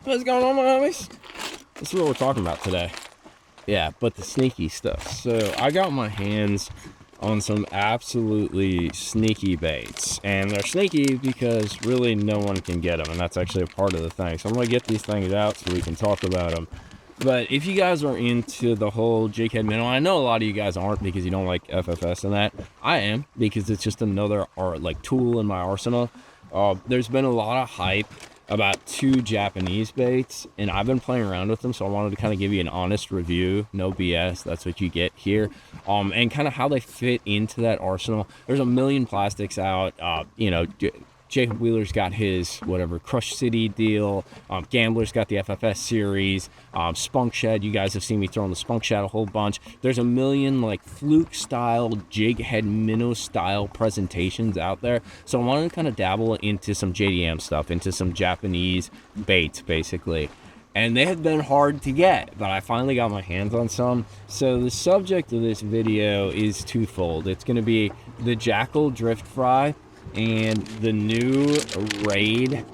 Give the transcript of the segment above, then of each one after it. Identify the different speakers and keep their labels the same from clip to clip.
Speaker 1: What's going on, my homies? This is what we're talking about today. Yeah, but the sneaky stuff. So I got my hands on some absolutely sneaky baits, and they're sneaky because really no one can get them, and that's actually a part of the thing. So I'm gonna get these things out so we can talk about them. But if you guys are into the whole jig head minnow, I know a lot of you guys aren't because you don't like FFS and that. I am, because it's just another tool in my arsenal. There's been a lot of hype about two Japanese baits, and I've been playing around with them, so I wanted to kind of give you an honest review. No BS, that's what you get here. And kind of how they fit into that arsenal. There's a million plastics out. Jacob Wheeler's got his whatever Crush City deal. Gambler's got the FFS series. Spunk Shad, you guys have seen me throwing the Spunk Shad a whole bunch. There's a million like fluke style, jig head minnow style presentations out there. So I wanted to kind of dabble into some JDM stuff, into some Japanese baits basically. And they have been hard to get, but I finally got my hands on some. So the subject of this video is twofold. It's going to be the Jackal Drift Fry and the new Raid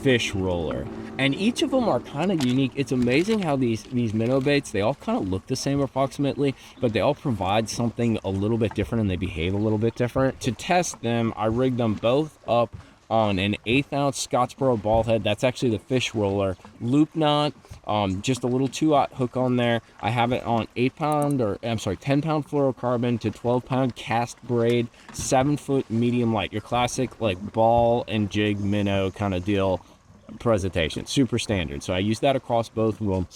Speaker 1: fish roller, and each of them are kind of unique. It's amazing how these minnow baits, they all kind of look the same approximately, but they all provide something a little bit different and they behave a little bit different. To test them, I rigged them both up on an 1/8 ounce Scottsboro ball head. That's actually the fish roller loop knot, just a little 2/0 hook on there. I have it on 10 pound fluorocarbon to 12 pound cast braid, 7-foot medium light, your classic like ball and jig minnow kind of deal presentation, super standard. So I use that across both of them.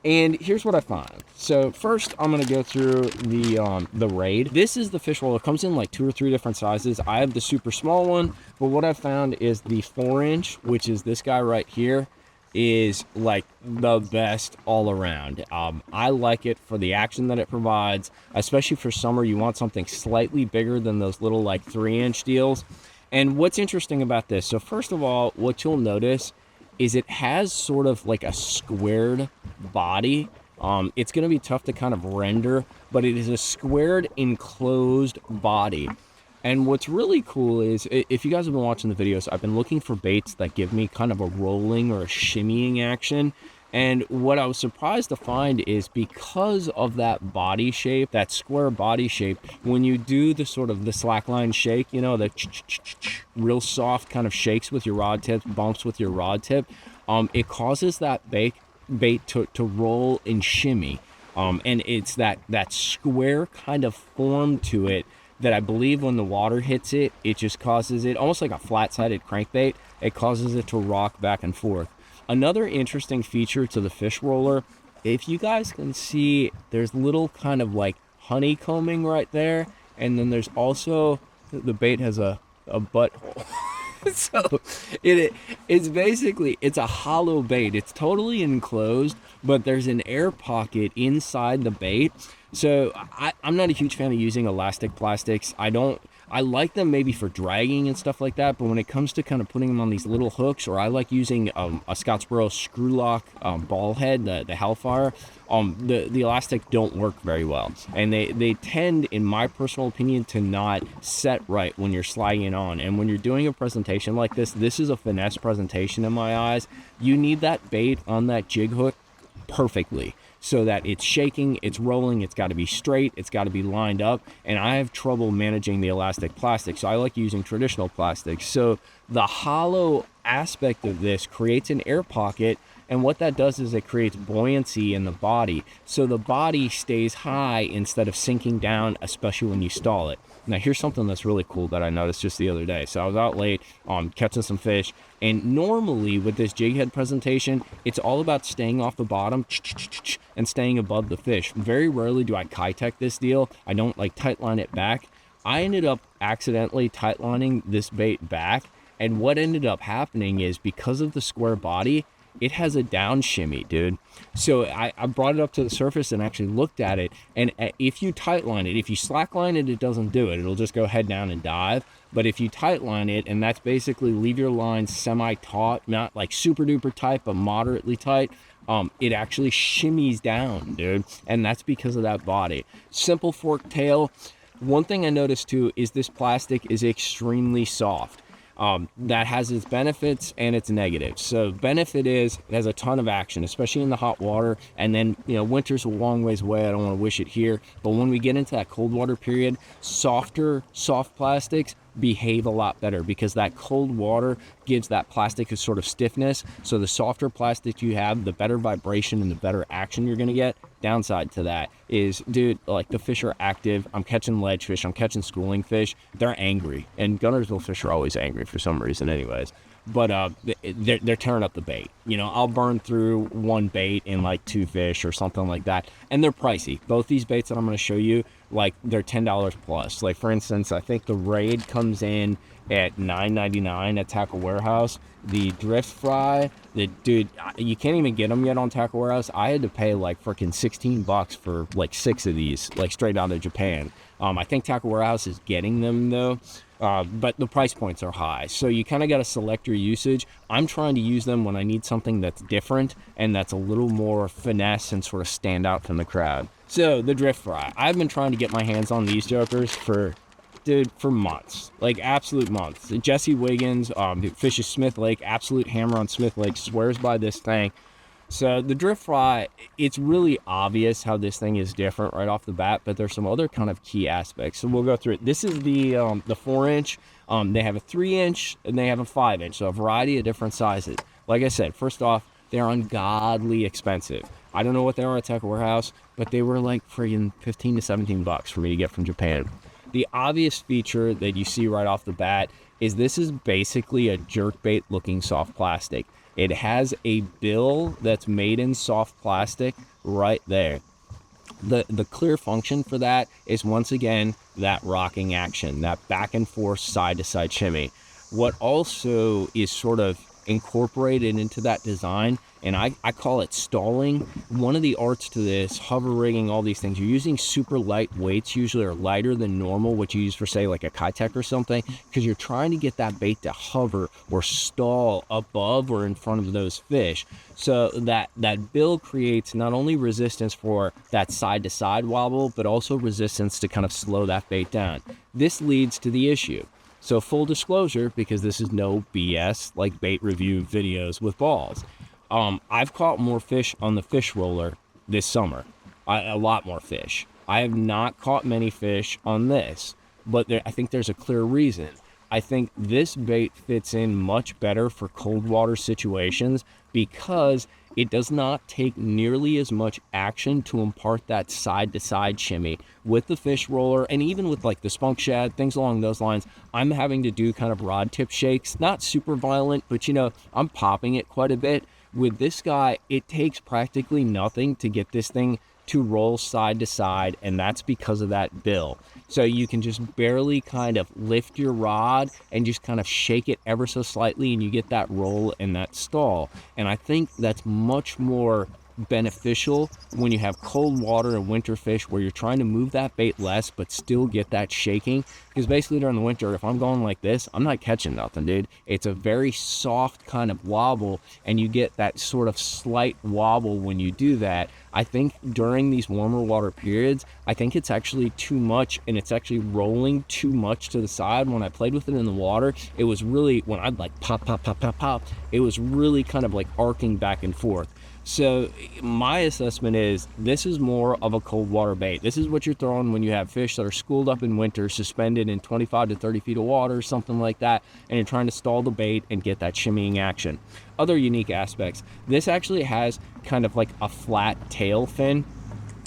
Speaker 1: And here's what I find. So first, I'm gonna go through the Raid. This is the fish roller. It comes in like 2 or 3 different sizes. I have the super small one, but what I found is the 4-inch, which is this guy right here, is like the best all around. I like it for the action that it provides, especially for summer. You want something slightly bigger than those little like 3-inch deals. And what's interesting about this, so first of all, what you'll notice is it has sort of like a squared body. It's going to be tough to kind of render, but it is a squared enclosed body. And what's really cool is, if you guys have been watching the videos, I've been looking for baits that give me kind of a rolling or a shimmying action. And what I was surprised to find is, because of that body shape, that square body shape, when you do the sort of the slackline shake, you know, the real soft kind of shakes with your rod tip, bumps with your rod tip, it causes that bait to roll and shimmy. And it's that square kind of form to it that I believe when the water hits it, it just causes it, almost like a flat-sided crankbait, it causes it to rock back and forth. Another interesting feature to the fish roller, if you guys can see, there's little kind of like honeycombing right there, and then there's also, the bait has a butthole. So it's basically, it's a hollow bait. It's totally enclosed, but there's an air pocket inside the bait. So I'm not a huge fan of using elastic plastics. I like them maybe for dragging and stuff like that, but when it comes to kind of putting them on these little hooks, or I like using a Scottsboro screw lock ball head, the Hellfire, the elastic don't work very well. And they tend, in my personal opinion, to not set right when you're sliding it on. And when you're doing a presentation like this is a finesse presentation in my eyes. You need that bait on that jig hook perfectly, so that it's shaking, it's rolling, it's got to be straight, it's got to be lined up. And I have trouble managing the elastic plastic, so I like using traditional plastic. So the hollow aspect of this creates an air pocket, and what that does is it creates buoyancy in the body, so the body stays high instead of sinking down, especially when you stall it. Now here's something that's really cool that I noticed just the other day. So I was out late catching some fish, and normally with this jig head presentation, it's all about staying off the bottom and staying above the fish. Very rarely do I Kitech this deal. I don't like tight line it back. I ended up accidentally tight lining this bait back, and what ended up happening is, because of the square body, it has a down shimmy, dude. So I brought it up to the surface and actually looked at it, and if you tight line it, if you slack line it, it doesn't do it. It'll just go head down and dive. But if you tight line it, and that's basically leave your line semi-taut, not like super duper tight, but moderately tight, it actually shimmies down, dude. And that's because of that body. Simple fork tail. One thing I noticed too is this plastic is extremely soft. That has its benefits and its negatives. So benefit is it has a ton of action, especially in the hot water. And then, winter's a long ways away. I don't want to wish it here. But when we get into that cold water period, soft plastics behave a lot better because that cold water gives that plastic a sort of stiffness. So the softer plastic you have, the better vibration and the better action you're going to get. Downside to that is, dude, like the fish are active. I'm catching ledge fish. I'm catching schooling fish. They're angry. And Guntersville fish are always angry for some reason anyways. But they're tearing up the bait. I'll burn through one bait in like 2 fish or something like that. And they're pricey. Both these baits that I'm going to show you, like they're $10 plus. Like for instance, I think the Raid comes in at $9.99 at Tackle Warehouse. The drift fry, dude, you can't even get them yet on Tackle Warehouse. I had to pay like freaking $16 for like 6 of these, like straight out of Japan. I think Tackle Warehouse is getting them though. But the price points are high, so you kind of got to select your usage. I'm trying to use them when I need something that's different and that's a little more finesse and sort of stand out from the crowd. So the drift fry, I've been trying to get my hands on these jokers for months, like absolute months. Jesse Wiggins, who fishes Smith Lake, absolute hammer on Smith Lake, swears by this thing. So the drift fry, it's really obvious how this thing is different right off the bat, but there's some other kind of key aspects. So we'll go through it. This is the 4-inch. They have a 3-inch and they have a 5-inch, so a variety of different sizes. Like I said, first off, they're ungodly expensive. I don't know what they are at Tackle Warehouse, but they were like friggin' $15 to $17 for me to get from Japan. The obvious feature that you see right off the bat is this is basically a jerkbait looking soft plastic. It has a bill that's made in soft plastic right there. The clear function for that is, once again, that rocking action, that back and forth, side to side shimmy. What also is sort of incorporated into that design, and I call it stalling. One of the arts to this, hover rigging, all these things, you're using super light weights, usually are lighter than normal, what you use for, say, like a Kitech or something, because you're trying to get that bait to hover or stall above or in front of those fish. So that bill creates not only resistance for that side to side wobble, but also resistance to kind of slow that bait down. This leads to the issue. So full disclosure, because this is no BS like bait review videos with balls. I've caught more fish on the fish roller this summer, a lot more fish. I have not caught many fish on this, but I think there's a clear reason. I think this bait fits in much better for cold water situations because it does not take nearly as much action to impart that side to side shimmy. With the fish roller, and even with like the Spunk Shad, things along those lines, I'm having to do kind of rod tip shakes, not super violent, but I'm popping it quite a bit. With this guy, it takes practically nothing to get this thing to roll side to side, and that's because of that bill. So you can just barely kind of lift your rod and just kind of shake it ever so slightly, and you get that roll and that stall. And I think that's much more beneficial when you have cold water and winter fish where you're trying to move that bait less but still get that shaking, because basically during the winter, if I'm going like this, I'm not catching nothing, dude. It's a very soft kind of wobble, and you get that sort of slight wobble when you do that. I think during these warmer water periods, I think it's actually too much, and it's actually rolling too much to the side. When I played with it in the water, it was really, when I'd like pop, it was really kind of like arcing back and forth. So my assessment is this is more of a cold water bait. This is what you're throwing when you have fish that are schooled up in winter, suspended in 25 to 30 feet of water, something like that, and you're trying to stall the bait and get that shimmying action. Other unique aspects, this actually has kind of like a flat tail fin.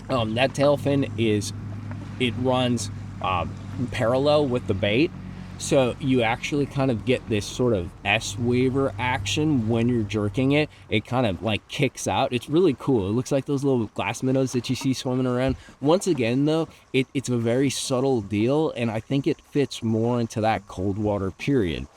Speaker 1: That tail fin runs parallel with the bait. So you actually kind of get this sort of S-waver action when you're jerking it. It kind of like kicks out. It's really cool. It looks like those little glass minnows that you see swimming around. Once again, though, it's a very subtle deal, and I think it fits more into that cold water period.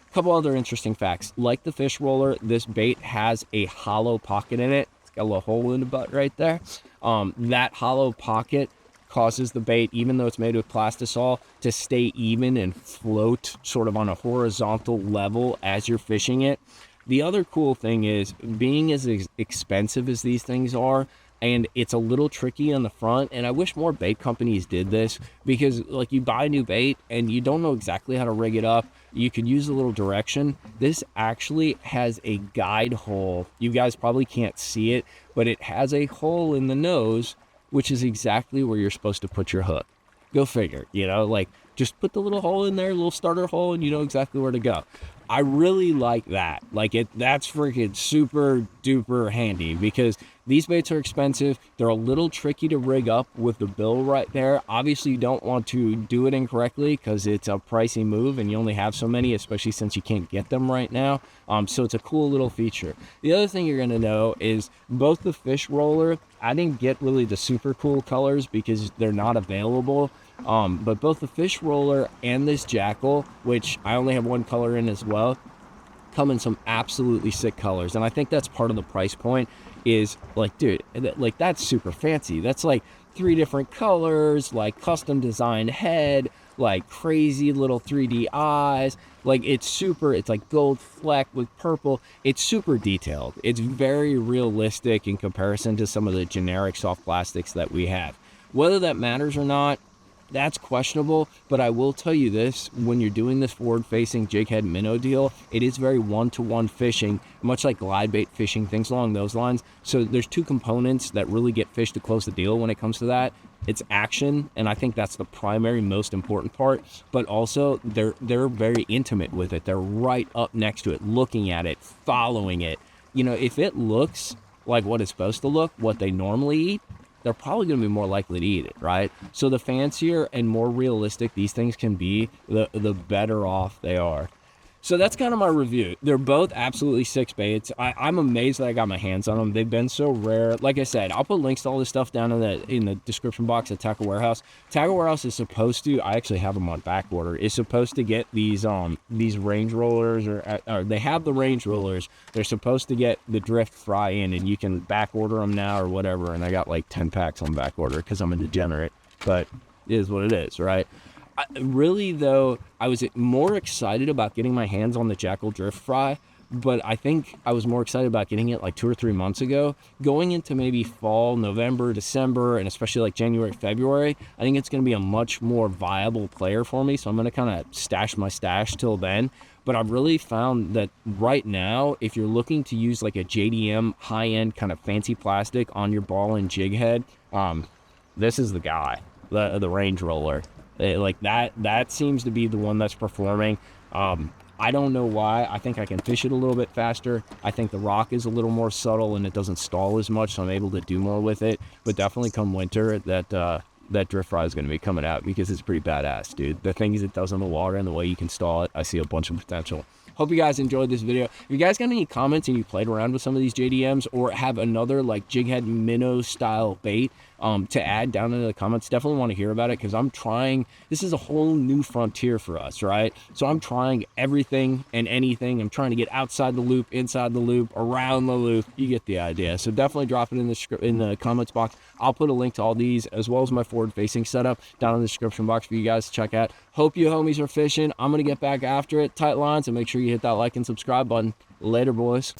Speaker 1: A couple other interesting facts. Like the fish roller, this bait has a hollow pocket in it. It's got a little hole in the butt right there. That hollow pocket causes the bait, even though it's made with plastisol, to stay even and float sort of on a horizontal level as you're fishing it. The other cool thing is, being as expensive as these things are, and it's a little tricky on the front. And I wish more bait companies did this, because like you buy a new bait and you don't know exactly how to rig it up. You could use a little direction. This actually has a guide hole. You guys probably can't see it, but it has a hole in the nose, which is exactly where you're supposed to put your hook. Go figure, you know, like just put the little hole in there, little starter hole, and you know exactly where to go. I really like that. Like that's freaking super duper handy, because these baits are expensive. They're a little tricky to rig up with the bill right there. Obviously you don't want to do it incorrectly, because it's a pricey move and you only have so many, especially since you can't get them right now. So it's a cool little feature. The other thing you're gonna know is both the fish roller, I didn't get really the super cool colors because they're not available. But both the fish roller and this jackal, which I only have one color in as well, come in some absolutely sick colors. And I think that's part of the price point, is like, dude, like that's super fancy. That's like 3 different colors, like custom designed head, like crazy little 3D eyes. Like it's like gold fleck with purple. It's super detailed. It's very realistic in comparison to some of the generic soft plastics that we have. Whether that matters or not, that's questionable, but I will tell you this: when you're doing this forward-facing jig head minnow deal, it is very one-to-one fishing, much like glide bait fishing, things along those lines. So there's 2 components that really get fish to close the deal when it comes to that. It's action, and I think that's the primary, most important part, but also they're very intimate with it. They're right up next to it, looking at it, following it. You know, if it looks like what it's supposed to look, what they normally eat, they're probably going to be more likely to eat it, right? So the fancier and more realistic these things can be, the better off they are. So that's kind of my review. They're both absolutely sick baits. I'm amazed that I got my hands on them. They've been so rare. Like I said, I'll put links to all this stuff down in the description box at Tackle Warehouse. Tackle Warehouse is supposed to, I actually have them on back order, is supposed to get these range rollers, or they have the range rollers. They're supposed to get the drift fry in, and you can back order them now or whatever. And I got like 10 packs on back order because I'm a degenerate, but it is what it is, right? Really, though, I was more excited about getting my hands on the Jackal Drift Fry, but I think I was more excited about getting it like 2 or 3 months ago. Going into maybe fall, November, December, and especially like January, February, I think it's going to be a much more viable player for me, so I'm going to kind of stash my stash till then. But I've really found that right now, if you're looking to use like a JDM high-end kind of fancy plastic on your ball and jig head, this is the guy, the range roller. Like that seems to be the one that's performing. I don't know why. I think I can fish it a little bit faster. I think the rock is a little more subtle and it doesn't stall as much, so I'm able to do more with it. But definitely come winter, that drift fry is going to be coming out, because it's pretty badass, dude. The things it does on the water and the way you can stall it, I see a bunch of potential. Hope you guys enjoyed this video. If you guys got any comments and you played around with some of these JDMs, or have another like jig head minnow style bait to add down in the comments, definitely want to hear about it, because I'm trying, this is a whole new frontier for us, right? So I'm trying everything and anything. I'm trying to get outside the loop, inside the loop, around the loop. You get the idea. So definitely drop it in the comments box. I'll put a link to all these, as well as my forward facing setup, down in the description box for you guys to check out. Hope you homies are fishing. I'm going to get back after it. Tight lines, and make sure you hit that like and subscribe button. Later, boys.